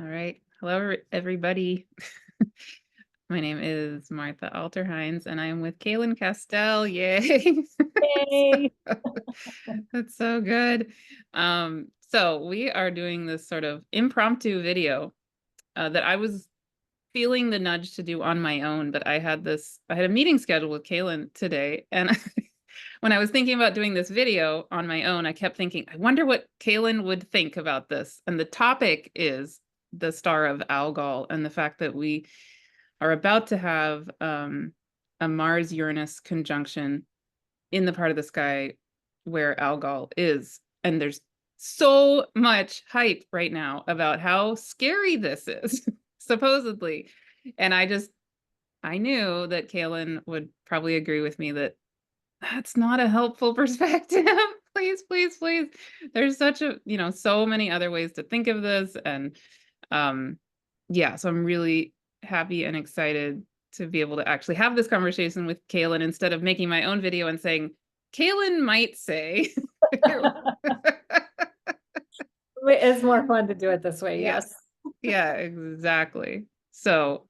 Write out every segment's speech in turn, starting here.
right. Hello, everybody. My name is Martha Alter Hines, and I am with Kaylin Castell. Yay! Yay. That's so good. So we are doing this sort of impromptu video that I was feeling the nudge to do on my own, but I had a meeting scheduled with Kaylin today, and when I was thinking about doing this video on my own, I kept thinking, I wonder what Kaylin would think about this. And the topic is the star of Algol and the fact that we are about to have a Mars Uranus conjunction in the part of the sky where Algol is. And there's so much hype right now about how scary this is, supposedly. And I knew that Kaylin would probably agree with me that that's not a helpful perspective. Please, please, please. There's so many other ways to think of this. And yeah, so I'm really happy and excited to be able to actually have this conversation with Kaylin instead of making my own video and saying, Kaylin might say. It's more fun to do it this way, Yeah, yes. yeah, exactly. So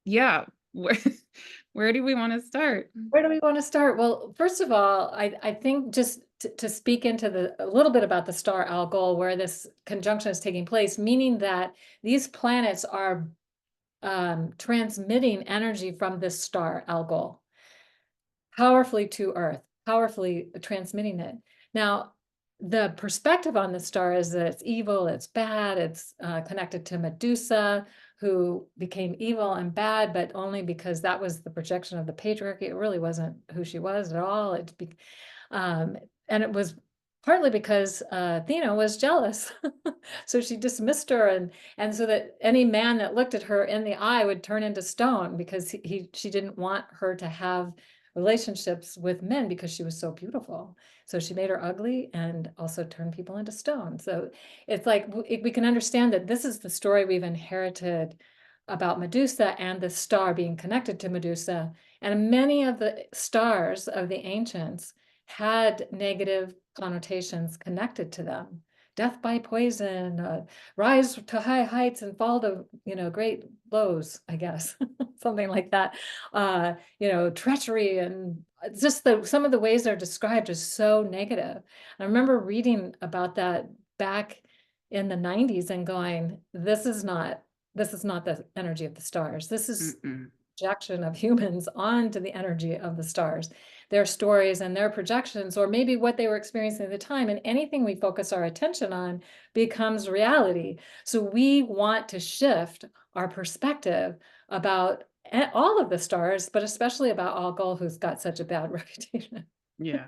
yeah, where do we want to start? Where do we want to start? Well, first of all, I think just to speak into a little bit about the star Algol, where this conjunction is taking place, meaning that these planets are transmitting energy from this star Algol powerfully to Earth, powerfully transmitting it. Now, the perspective on the star is that it's evil, it's bad, it's connected to Medusa, who became evil and bad, but only because that was the projection of the patriarchy. It really wasn't who she was at all. And it was partly because Athena was jealous. So she dismissed her, and so that any man that looked at her in the eye would turn into stone, because she didn't want her to have relationships with men because she was so beautiful. So she made her ugly and also turned people into stone. So it's like we can understand that this is the story we've inherited about Medusa and the star being connected to Medusa. And many of the stars of the ancients had negative connotations connected to them. Death by poison, rise to high heights and fall to, great lows, I guess, something like that. Treachery, and just some of the ways they're described is so negative. I remember reading about that back in the 90s and going, this is not the energy of the stars. This is Mm-mm. projection of humans onto the energy of the stars, their stories and their projections, or maybe what they were experiencing at the time. And anything we focus our attention on becomes reality. So we want to shift our perspective about all of the stars, but especially about Algol, who's got such a bad reputation. Yeah.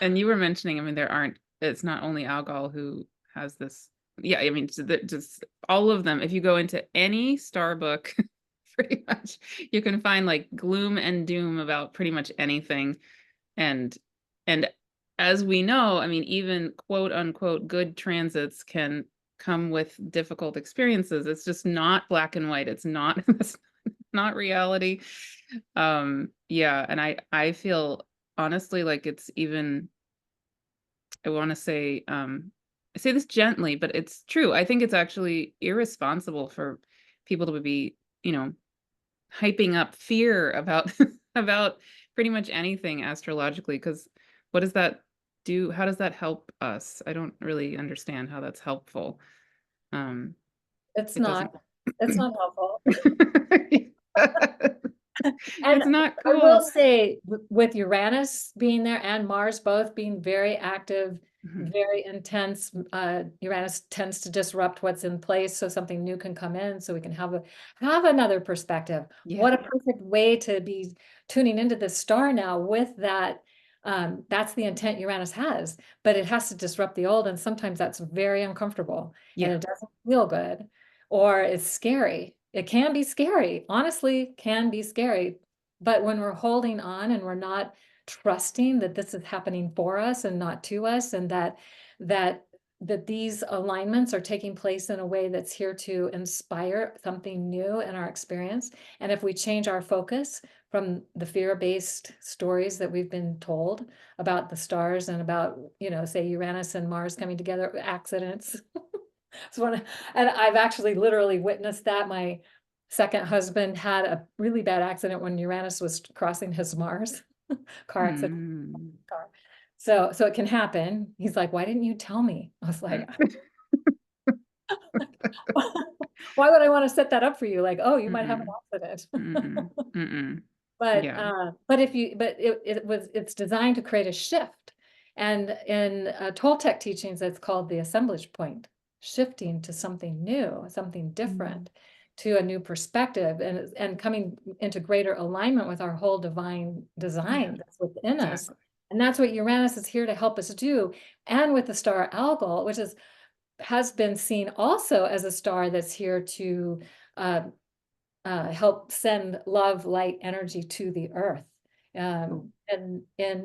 And you were mentioning, I mean, it's not only Algol who has this. Yeah, I mean, just all of them. If you go into any star book, pretty much, you can find like gloom and doom about pretty much anything. And and as we know, I mean, even quote unquote good transits can come with difficult experiences. It's just not black and white. It's not it's not reality. Yeah, and I feel honestly like it's even, I want to say, I say this gently, but it's true. I think it's actually irresponsible for people to be, hyping up fear about about pretty much anything astrologically, because what does that do? How does that help us? I don't really understand how that's helpful. Um, It's it doesn't. not. It's not helpful. And It's not I will cool. say, with Uranus being there and Mars both being very active, Mhm. very intense, Uranus tends to disrupt what's in place so something new can come in, so we can have another perspective. Yeah. What a perfect way to be tuning into the star now with that. That's the intent Uranus has, but it has to disrupt the old, and sometimes that's very uncomfortable and Yeah. it doesn't feel good, or it's scary. It can be scary, honestly, can be scary. But when we're holding on and we're not trusting that this is happening for us and not to us, and that that these alignments are taking place in a way that's here to inspire something new in our experience. And if we change our focus from the fear-based stories that we've been told about the stars and about, say Uranus and Mars coming together, accidents, So and I've actually literally witnessed that. My second husband had a really bad accident when Uranus was crossing his Mars, car accident, Mm. car. So it can happen. He's like, "Why didn't you tell me?" I was like, "Why would I want to set that up for you? Like, oh, you might have an Mm-mm. accident." Mm-mm. Mm-mm. But, Yeah. it's designed to create a shift, and in, Toltec teachings, it's called the assemblage point, shifting to something new, something Mm. different, to a new perspective, and coming into greater alignment with our whole divine Yeah, design that's within us, exactly. and that's what Uranus is here to help us do, and with the star Algol, which has been seen also as a star that's here to, uh help send love, light, energy to the earth. Cool. And in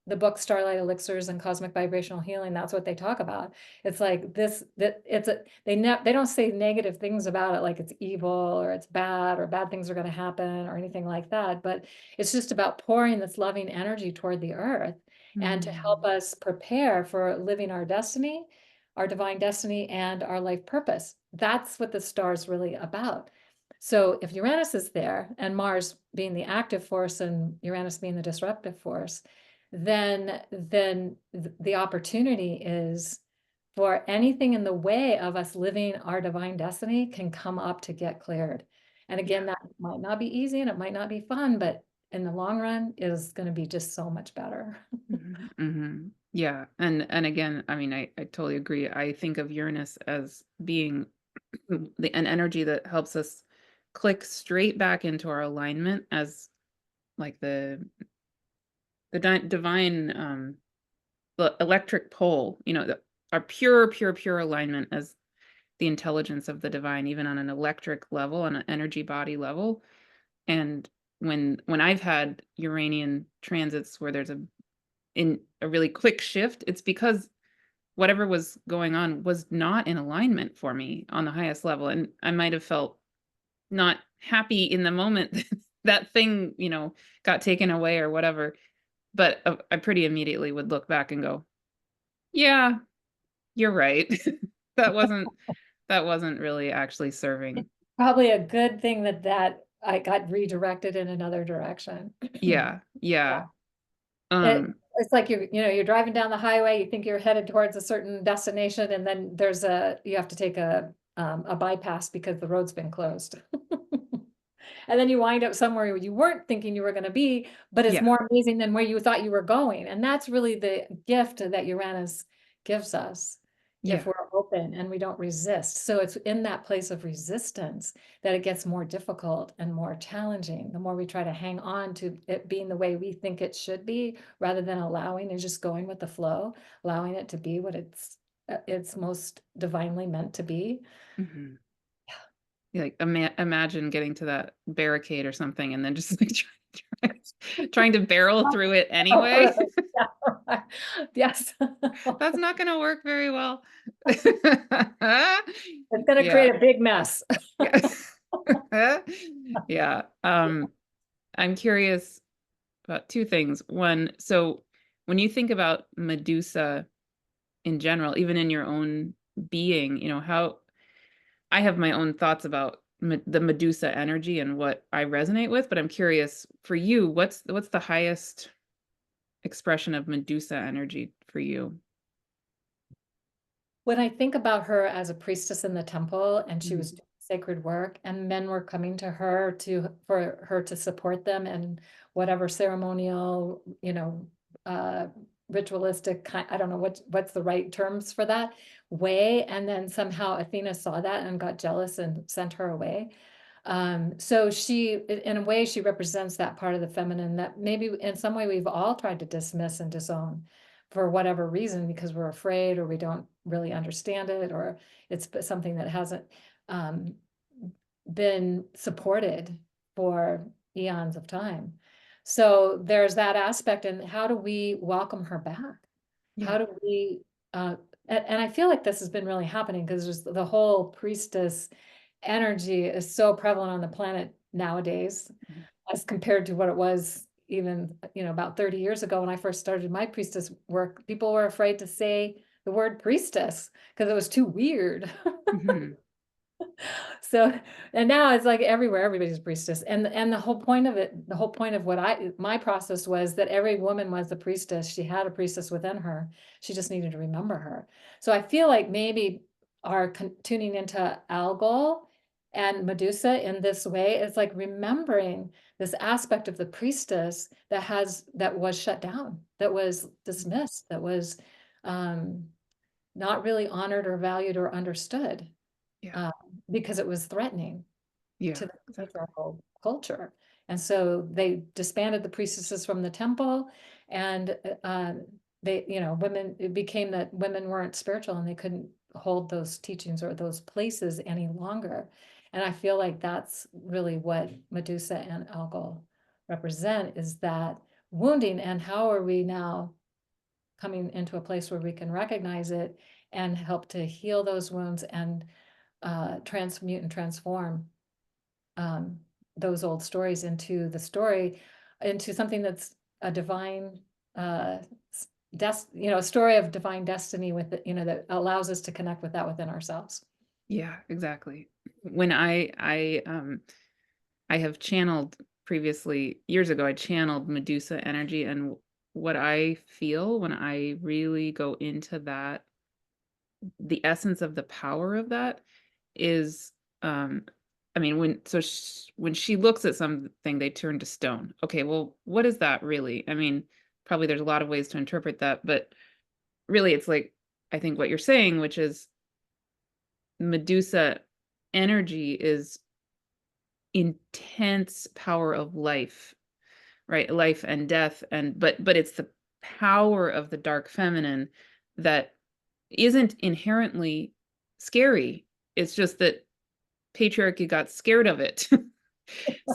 the book Starlight, Elixirs, and Cosmic Vibrational Healing, that's what they talk about. It's like this, that it's a, they don't say negative things about it, like it's evil or it's bad or bad things are going to happen or anything like that. But it's just about pouring this loving energy toward the earth and to help Mm. us prepare for living our destiny, our divine destiny, and our life purpose. That's what the star is really about. So if Uranus is there and Mars being the active force and Uranus being the disruptive force, then the opportunity is for anything in the way of us living our divine destiny can come up to get cleared. And Yeah. again, that might not be easy and it might not be fun, but in the long run is going to be just so much better. Mhm, mhm. Yeah, and again, I mean, I totally agree. I think of Uranus as being an energy that helps us click straight back into our alignment as like the divine the electric pole, our pure alignment as the intelligence of the divine, even on an electric level, on an energy body level. And when I've had Uranian transits where there's a really quick shift, it's because whatever was going on was not in alignment for me on the highest level, and I might have felt not happy in the moment that thing, got taken away or whatever, but, I pretty immediately would look back and go, "Yeah, you're right. That wasn't that wasn't really actually serving." Probably a good thing that I got redirected in another direction. Yeah, Yeah. yeah, It um, it's like you're driving down the highway, you think you're headed towards a certain destination, and then you have to take a bypass because the road's been closed. And then you wind up somewhere you weren't thinking you were gonna be, but it's yeah, more amazing than where you thought you were going, and that's really the gift that Uranus gives us if yeah, we're open and we don't resist. So it's in that place of resistance that it gets more difficult and more challenging. The more we try to hang on to it being the way we think it should be, rather than allowing and just going with the flow, allowing it to be what it's most divinely meant to be. mhm. Yeah, like, imagine getting to that barricade or something and then just, like, trying to barrel through it anyway. Yeah, right. Yes. That's not gonna work very well. It's gonna Yeah, create a big mess. yeah. Yeah, I'm curious about 2 things. One, so when you think about Medusa in general, even in your own being, how I have my own thoughts about the Medusa energy and what I resonate with, but I'm curious for you, what's the highest expression of Medusa energy for you? When I think about her as a priestess in the temple and she was Mm, doing sacred work and men were coming to her for her to support them in whatever ceremonial, uh, ritualistic kind, I don't know what's the right terms for that way. And then somehow Athena saw that and got jealous and sent her away. So in a way, she represents that part of the feminine that maybe in some way we've all tried to dismiss and disown for whatever reason, because we're afraid or we don't really understand it, or it's something that hasn't um, been supported for eons of time. So there's that aspect. And how do we welcome her back? How yeah. do we, and I feel like this has been really happening because there's the whole priestess energy is so prevalent on the planet nowadays Mhm. as compared to what it was even, about 30 years ago when I first started my priestess work. People were afraid to say the word priestess because it was too weird. Mhm. So, and now it's like everywhere, everybody's a priestess. And the whole point of it, the whole point of what my process was that every woman was the priestess. She had a priestess within her. She just needed to remember her. So I feel like maybe our tuning into Algol and Medusa in this way is like remembering this aspect of the priestess that was shut down, that was dismissed, that was um, not really honored or valued or understood Yeah. uh, because it was threatening Yeah. to the Exactly. patriarchal culture. And so they disbanded the priestesses from the temple, and they, women, it became that women weren't spiritual and they couldn't hold those teachings or those places any longer. And I feel like that's really what Medusa and Algol represent, is that wounding. And how are we now coming into a place where we can recognize it and help to heal those wounds and transmute and transform um, those old stories into into something that's a divine, uh, a story of divine destiny with it, that allows us to connect with that within ourselves. Yeah, exactly. When I have channeled previously years ago, I channeled Medusa energy, and what I feel when I really go into that, the essence of the power of that is, um, I mean, when she looks at something, they turn to stone. Okay, well, what is that really? I mean, probably there's a lot of ways to interpret that, but really, it's like I think what you're saying, which is Medusa energy is intense power of life, right? Life and death, and but it's the power of the dark feminine that isn't inherently scary. It's just that patriarchy got scared of it.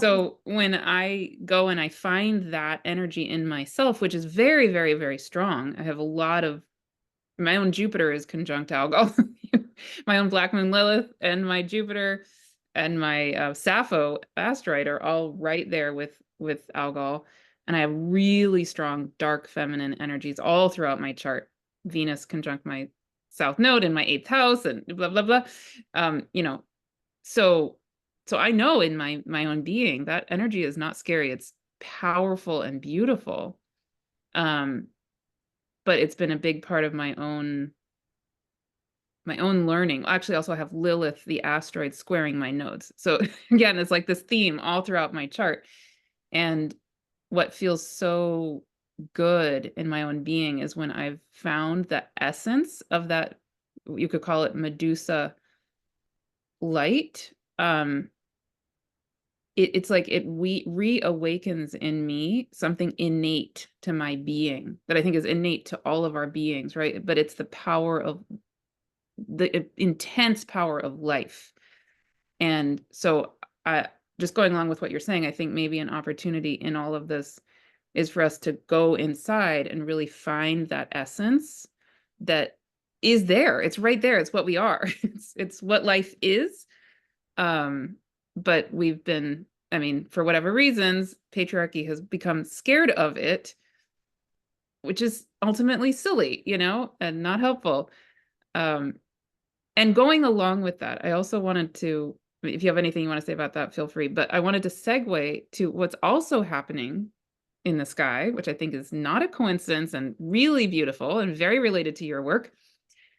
So when I go and I find that energy in myself, which is very, very, very strong, I have a lot of my own Jupiter is conjunct Algol, my own Black Moon Lilith, and my Jupiter and my Sappho asteroid are all right there with Algol, and I have really strong dark feminine energies all throughout my chart. Venus conjunct my South Node in my eighth house, and blah blah blah. You know, so I know in my own being that energy is not scary. It's powerful and beautiful. Um, but it's been a big part of my own learning. Actually, also I have Lilith, the asteroid, squaring my nodes. So again, it's like this theme all throughout my chart. And what feels so good in my own being is when I've found the essence of that, you could call it Medusa light. It's like we reawakens in me something innate to my being that I think is innate to all of our beings, right? But it's the power of the intense power of life. And so, just going along with what you're saying, I think maybe an opportunity in all of this is for us to go inside and really find that essence that is there. It's right there. It's what we are. It's what life is. Um, but we've been, I mean, for whatever reasons, patriarchy has become scared of it, which is ultimately silly, and not helpful. Um, And going along with that, I also wanted to, if you have anything you want to say about that, feel free. But I wanted to segue to what's also happening in the sky, which I think is not a coincidence and really beautiful and very related to your work,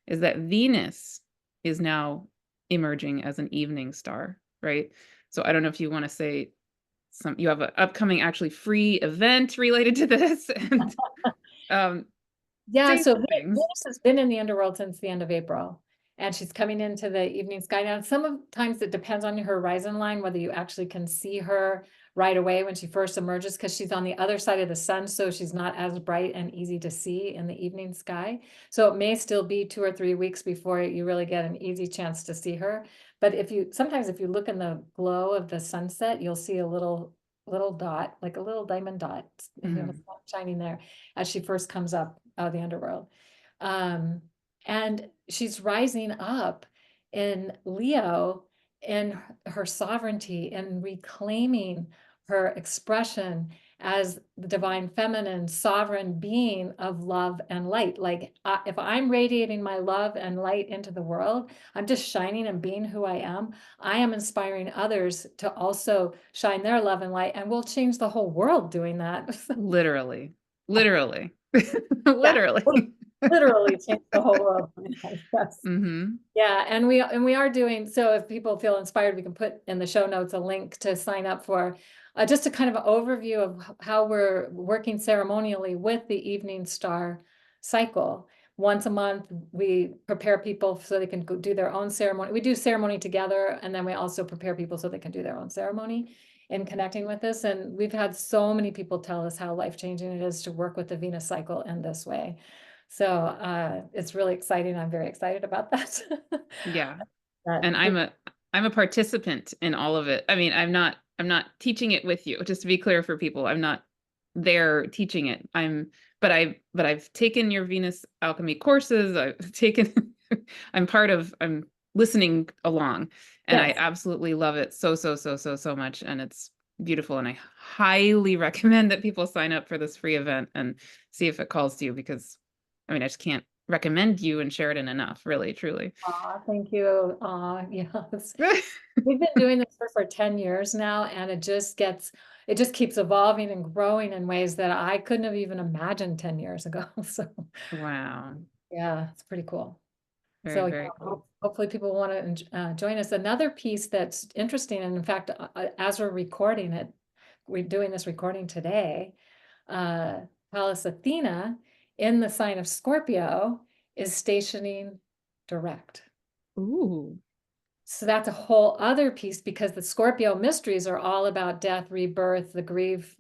is that Venus is now emerging as an evening star, right? So I don't know if you want to say you have an upcoming actually free event related to this and um, Yeah, say so some things. Venus has been in the underworld since the end of April, and she's coming into the evening sky. Now, sometimes it depends on your horizon line, whether you actually can see her right away when she first emerges, because she's on the other side of the sun, so she's not as bright and easy to see in the evening sky. So it may still be 2 or 3 weeks before you really get an easy chance to see her. But sometimes if you look in the glow of the sunset, you'll see a little dot, like a little diamond dot, Mhm. shining there as she first comes up out of the underworld. Um, and she's rising up in Leo in her sovereignty and reclaiming her expression as the divine feminine sovereign being of love and light. Like if I'm radiating my love and light into the world, I'm just shining and being who I am inspiring others to also shine their love and light, and we'll change the whole world doing that. Literally, literally, Yeah, literally. literally change the whole world. Yes. Mm-hmm. Yeah, and we are doing, so if people feel inspired, we can put in the show notes a link to sign up for just a kind of an overview of how we're working ceremonially with the evening star cycle. Once a month, we prepare people so they can go do their own ceremony. We do ceremony together, and then we also prepare people so they can do their own ceremony in connecting with this. And we've had so many people tell us how life-changing it is to work with the Venus cycle in this way. So it's really exciting. I'm very excited about that. Yeah. That And I'm a participant in all of it. I mean, I'm not teaching it with you, just to be clear for people. I'm not there teaching it. But I've taken your Venus alchemy courses. I've taken I'm listening along, and I yes. absolutely love it so much, and it's beautiful, and I highly recommend that people sign up for this free event and see if it calls to you, because I mean, I just can't recommend you and share it in enough, really, truly. Aw, thank you. Aw, yes. We've been doing this for 10 years now, and it just keeps evolving and growing in ways that I couldn't have even imagined 10 years ago. So Wow. yeah, it's pretty cool. Very, So yeah, very cool. hopefully people want to join us. Another piece that's interesting, and in fact, as we're recording it, we're doing this recording today, uh, Pallas Athena in the sign of Scorpio is stationing direct. Ooh. So that's a whole other piece, because the Scorpio mysteries are all about death, rebirth, the grief,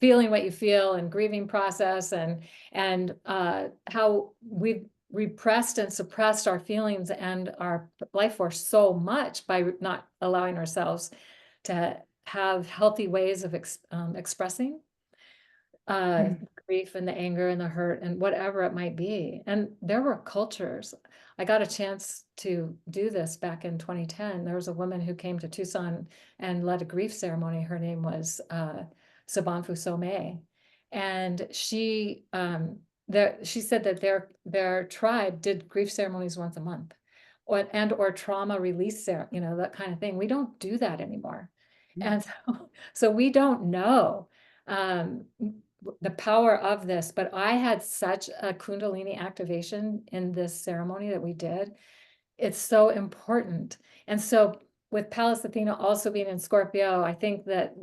feeling what you feel, and grieving process, and how we've repressed and suppressed our feelings and our life force so much by not allowing ourselves to have healthy ways of expressing grief and the anger and the hurt and whatever it might be. And there were cultures. I got a chance to do this back in 2010. There was a woman who came to Tucson and led a grief ceremony. Her name was Sabanfu Somé. And she said that their tribe did grief ceremonies once a month, or trauma release, that kind of thing. We don't do that anymore. And so we don't know um, the power of this, but I had such a Kundalini activation in this ceremony that we did. It's so important. And so with Pallas Athena also being in Scorpio, I think that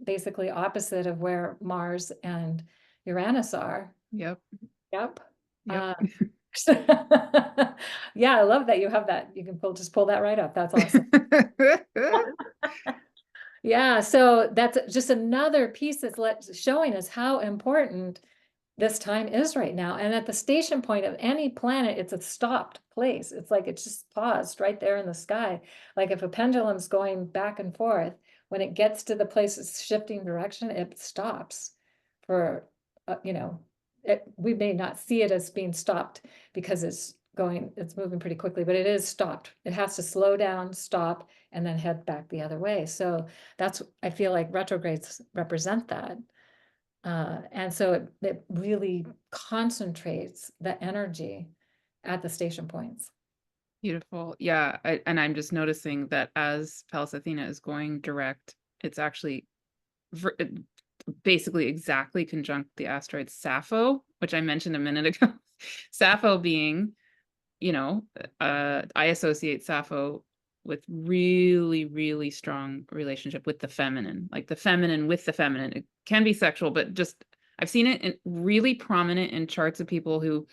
basically opposite of where Mars and Uranus are. Yep. Yep. Yep. Uh, yeah, I love that you have that. You can just pull that right up. That's awesome. Yeah, so that's just another piece that's showing us how important this time is right now. And at the station point of any planet, it's a stopped place. It's like it's just paused right there in the sky. Like if a pendulum's going back and forth, when it gets to the place it's shifting direction, it stops for, we may not see it as being stopped because it's moving pretty quickly, but it is stopped. It has to slow down, stop, and then head back the other way. So I feel like retrogrades represent that. And so it really concentrates the energy at the station points. Beautiful. Yeah. And I'm just noticing that as Pallas Athena is going direct, it's actually basically exactly conjunct the asteroid Sappho, which I mentioned a minute ago. Sappho being, I associate Sappho with really, really strong relationship with the feminine, like the feminine with the feminine. It can be sexual, but just I've seen it really prominent in charts of people who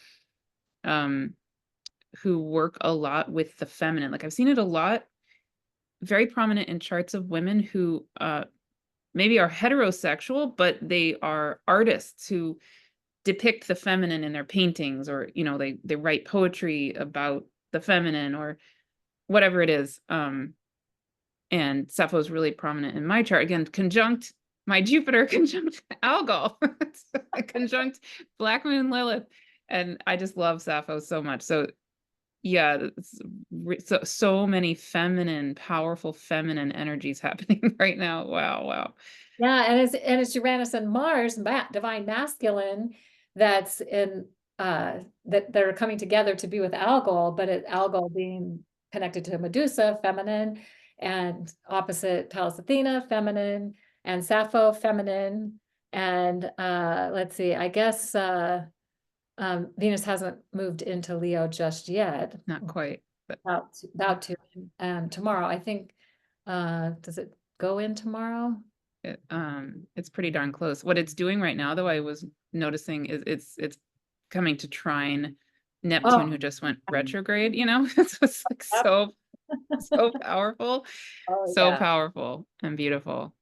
work a lot with the feminine. Like I've seen it a lot, very prominent in charts of women who maybe are heterosexual, but they are artists who depict the feminine in their paintings, or they write poetry about the feminine or whatever it is. And Sappho is really prominent in my chart. Again, conjunct my Jupiter, conjunct Algol, conjunct Black Moon Lilith. And I just love Sappho so much. So yeah, so many feminine, powerful feminine energies happening right now. Wow, wow. Yeah, and it's Uranus and Mars, divine masculine, that's in that are coming together to be with Algol, but Algol being connected to Medusa, feminine, and opposite Pallas Athena, feminine, and Sappho, feminine, and let's see, I guess Venus hasn't moved into Leo just yet. Not quite, but About to tomorrow. I think does it go in tomorrow? it's pretty darn close. What it's doing right now, though, I was noticing is it's coming to trine Neptune, Oh, who just went retrograde, you know? It's just like yep. so powerful, Oh so yeah. powerful and beautiful.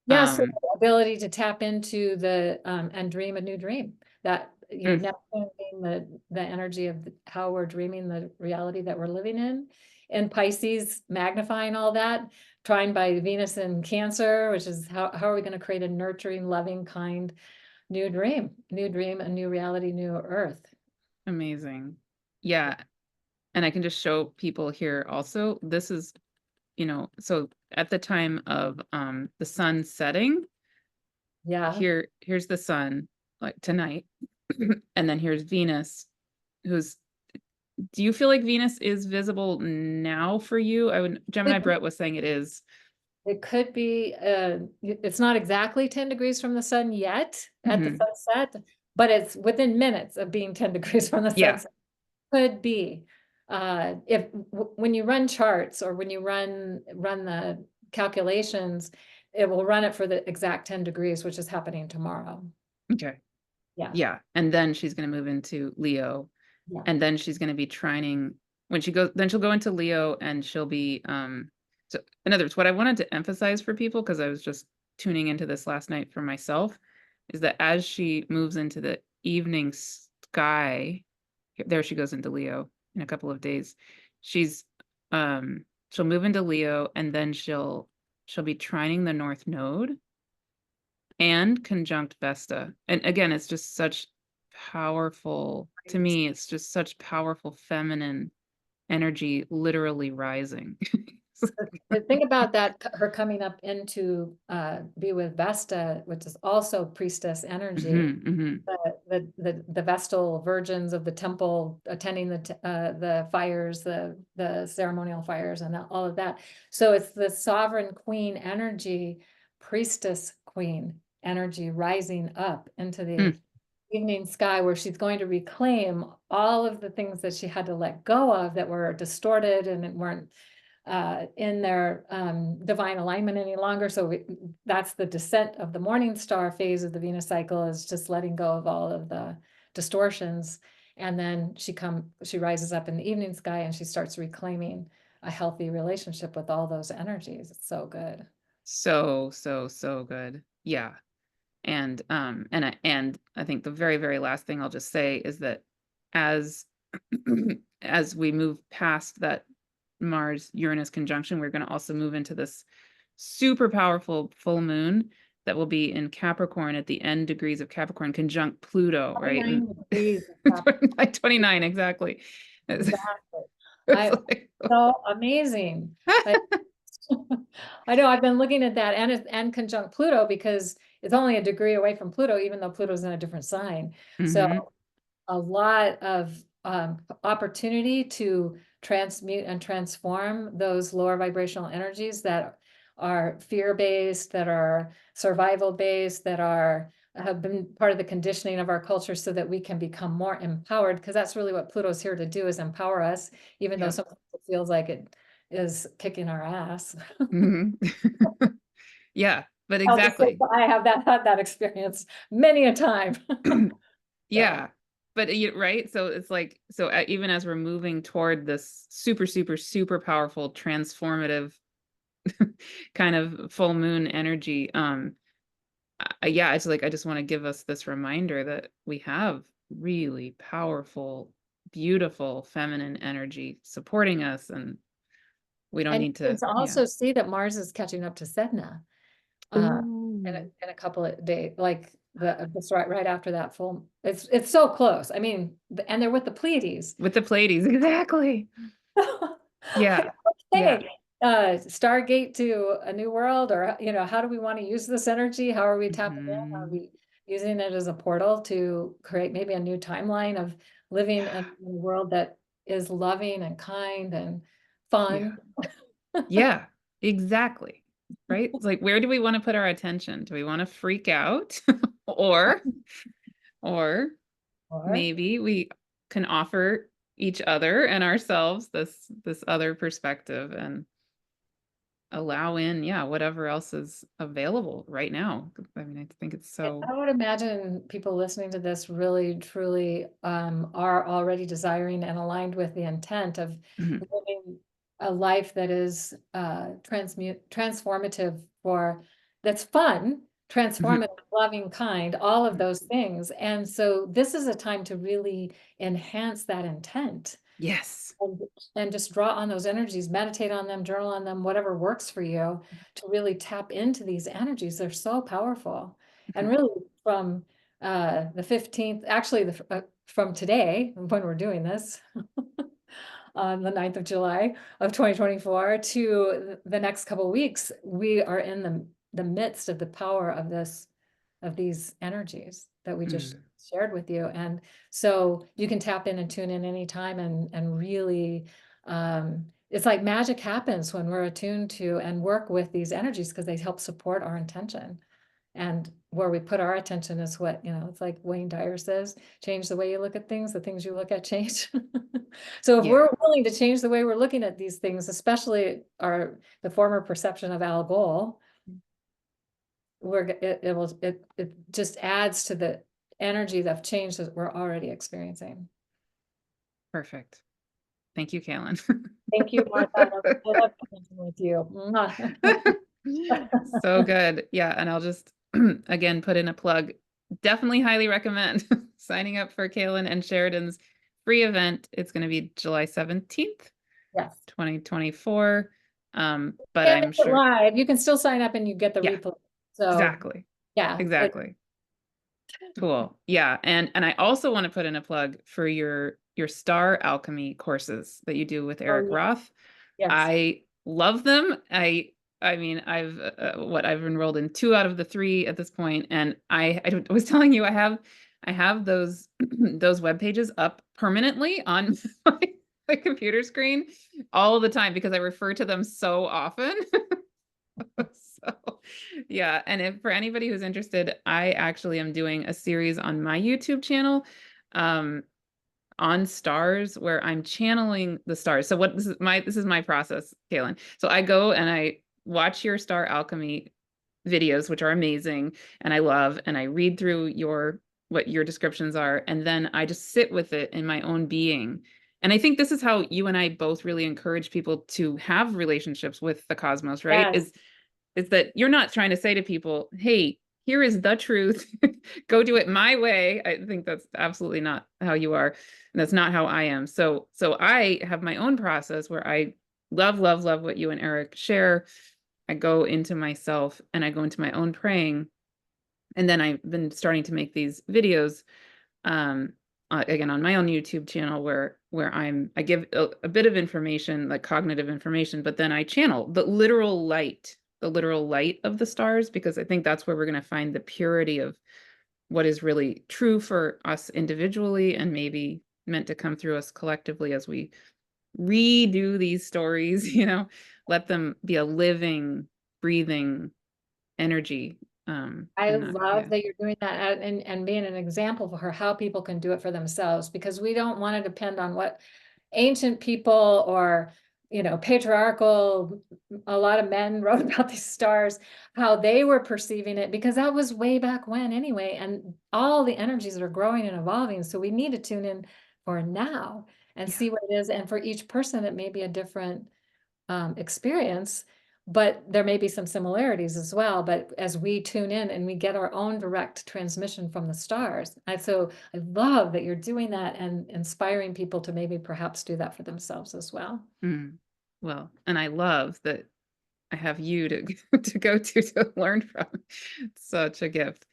Yeah, so Um, the ability to tap into the and dream a new dream. That mm, Neptune being the energy of how we're dreaming the reality that we're living in. And Pisces magnifying all that, trying by Venus in Cancer, which is how are we going to create a nurturing, loving, kind new dream, a new reality, new earth. amazing. Yeah. And I can just show people here also, this is, so at the time of the sun setting, Yeah. here's the sun, like tonight. And then here's Venus, who's do you feel like Venus is visible now for you? Gemini Brett was saying it is. It could be, it's not exactly 10 degrees from the sun yet at the Mhm. sunset, but it's within minutes of being 10 degrees from the Yeah. sunset. Could be. When you run charts or when you run the calculations, it will run it for the exact 10 degrees, which is happening tomorrow. Okay. Yeah. Yeah. And then she's going to move into Leo. Yeah. And then she's going to be trining when she goes, then she'll go into Leo and she'll be, so in other words, what I wanted to emphasize for people, because I was just tuning into this last night for myself, is that as she moves into the evening sky, there she goes into Leo in a couple of days. She's, she'll move into Leo and then she'll be trining the North Node and conjunct Vesta. And again, it's just such powerful, to me, it's just such powerful feminine energy literally rising. The thing about that, her coming up into be with Vesta, which is also priestess energy, Mhm, mhm. the Vestal virgins of the temple attending the fires, the ceremonial fires, and all of that. So it's the sovereign queen energy, priestess queen energy rising up into the Mm, evening sky, where she's going to reclaim all of the things that she had to let go of that were distorted and weren't in their divine alignment any longer. So that's the descent of the morning star phase of the Venus cycle, is just letting go of all of the distortions. And then she rises up in the evening sky and she starts reclaiming a healthy relationship with all those energies. It's so good. so good. Yeah. And I think the very, very last thing I'll just say is that as as we move past that Mars Uranus conjunction, we're going to also move into this super powerful full moon that will be in Capricorn at the end degrees of Capricorn, conjunct Pluto, right? 29 degrees. 29, exactly. It's, Exactly. it's I like, so amazing. I know I've been looking at that and conjunct Pluto, because it's only a degree away from Pluto, even though Pluto's in a different sign. So mhm, a lot of opportunity to transmute and transform those lower vibrational energies that are fear-based, that are survival-based, that have been part of the conditioning of our culture, so that we can become more empowered, because that's really what Pluto's here to do, is empower us, even though yep. sometimes it feels like it is kicking our ass. Mhm. Yeah, but I'll just say exactly. I have had that experience many a time. So Yeah. But right? So it's like, so even as we're moving toward this super, super, super powerful, transformative kind of full moon energy, yeah, it's like I just want to give us this reminder that we have really powerful, beautiful feminine energy supporting us, and we don't and need you to, can yeah. also see that Mars is catching up to Sedna. uh, Ooh. in a couple of days, like It's right after that full. It's so close. I mean, and they're with the Pleiades. With the Pleiades, exactly. Yeah. Yeah. Okay, Stargate to a new world, or how do we want to use this energy? How are we tapping in? How are Mhm. we using it as a portal to create maybe a new timeline of living in a world that is loving and kind and Yeah. fun? Yeah, exactly. Right? It's like, where do we want to put our attention? Do we want to freak out? or or Or maybe we can offer each other and ourselves this other perspective and allow in, yeah, whatever else is available right now. I mean, I think it's so. I would imagine people listening to this really, truly are already desiring and aligned with the intent of Mhm, living a life that is transformative that's fun, mhm, transformative, loving, kind, all of mhm. those things. And so this is a time to really enhance that intent Yes. and, and just draw on those energies, meditate on them, journal on them, whatever works for you to really tap into these energies. They're so powerful. And Mhm, really from the 15th, actually from today, when we're doing this, on the 9th of July of 2024 to the next couple of weeks, we are in the midst of the power of these energies that we just mm. shared with you. And so you can tap in and tune in anytime and really it's like magic happens when we're attuned to and work with these energies because they help support our intention. And where we put our attention is what, it's like Wayne Dyer says, change the way you look at things, the things you look at change. So if Yeah. we're willing to change the way we're looking at these things, especially the former perception of Algol, it just adds to the energy of change that we're already experiencing. Perfect. Thank you, Kaylin. Thank you, Martha. I love connecting with you. Mwah. So good. Yeah. And I'll just again put in a plug. Definitely highly recommend signing up for Kaylin and Sheridan's free event. It's going to be July 17th, Yes. 2024. But Can't I'm make it sure. live. You can still sign up and you get the Yeah, replay. So exactly. yeah, Exactly. Cool. Yeah. And I also want to put in a plug for your star alchemy courses that you do with oh Eric yeah, Roth. yes. I love them. I mean, I've enrolled in 2 out of the 3 at this point, and I was telling you I have those those web pages up permanently on my computer screen all the time because I refer to them so often. So, yeah, and if for anybody who's interested, I actually am doing a series on my YouTube channel, um, on stars where I'm channeling the stars. So this is my process, Kaylin. So I go and I watch your star alchemy videos, which are amazing and I love, and I read through what your descriptions are, and then I just sit with it in my own being. And I think this is how you and I both really encourage people to have relationships with the cosmos, right? Yes. Is that you're not trying to say to people, hey, here is the truth. Go do it my way. I think that's absolutely not how you are. And that's not how I am. So I have my own process where I love, love, love what you and Eric share. I go into myself and I go into my own praying. And then I've been starting to make these videos again on my own YouTube channel where I give a bit of information, like cognitive information, but then I channel the literal light of the stars, because I think that's where we're going to find the purity of what is really true for us individually and maybe meant to come through us collectively as we redo these stories, let them be a living, breathing energy. I And not, love yeah, that you're doing that and being an example for how people can do it for themselves, because we don't want to depend on what ancient people or patriarchal, a lot of men wrote about these stars, how they were perceiving it, because that was way back when anyway, and all the energies are growing and evolving. So we need to tune in for now and yeah. see what it is. And for each person, it may be a different experience, but there may be some similarities as well. But as we tune in and we get our own direct transmission from the stars, so I love that you're doing that and inspiring people to maybe perhaps do that for themselves as well. Mm. Well, and I love that I have you to to go to learn from. It's such a gift.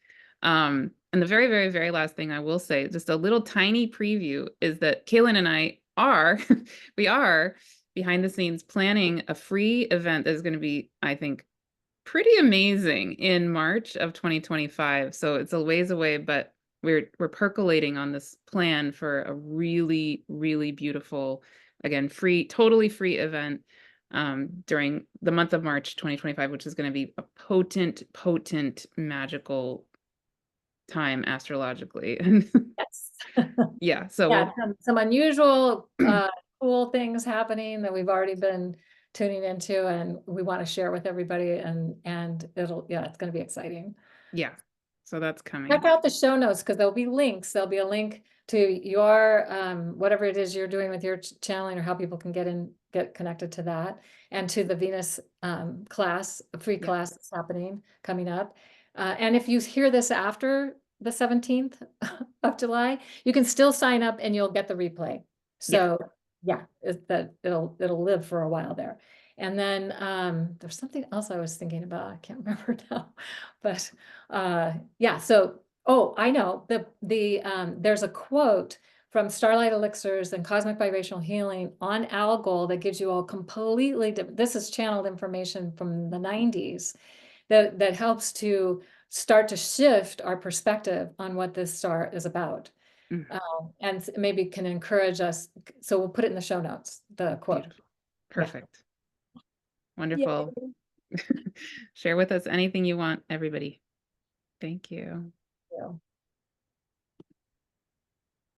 And the very, very, very last thing I will say, just a little tiny preview, is that Kaylin and I are, we are behind the scenes planning a free event that is going to be, I think, pretty amazing in March of 2025. So it's a ways away, but we're percolating on this plan for a really, really beautiful, again, free, totally free event during the month of March 2025, which is going to be a potent, potent, magical time astrologically. Yes. Yeah, so Yeah, some unusual, cool things happening that we've already been tuning into, and we want to share with everybody, and it'll, yeah, it's going to be exciting. yeah, so that's Check coming. out the show notes, because there'll be links. There'll be a link to your whatever it is you're doing with your channeling, or how people can get connected to that, and to the Venus class, a free Yeah. class that's happening coming up. And if you hear this after the 17th of July, you can still sign up and you'll get the replay. Yeah. So yeah, it'll live for a while there. And then there's something else I was thinking about. I can't remember now, but yeah. So I know there's a quote from Starlight Elixirs and Cosmic Vibrational Healing on Algol that gives you all completely different. This is channeled information from the 90s that helps to start to shift our perspective on what this star is about. Mm, And maybe can encourage us. So we'll put it in the show notes, the quote. beautiful. Yeah. Perfect. Yay. Wonderful. Share with us anything you want, everybody. Thank you.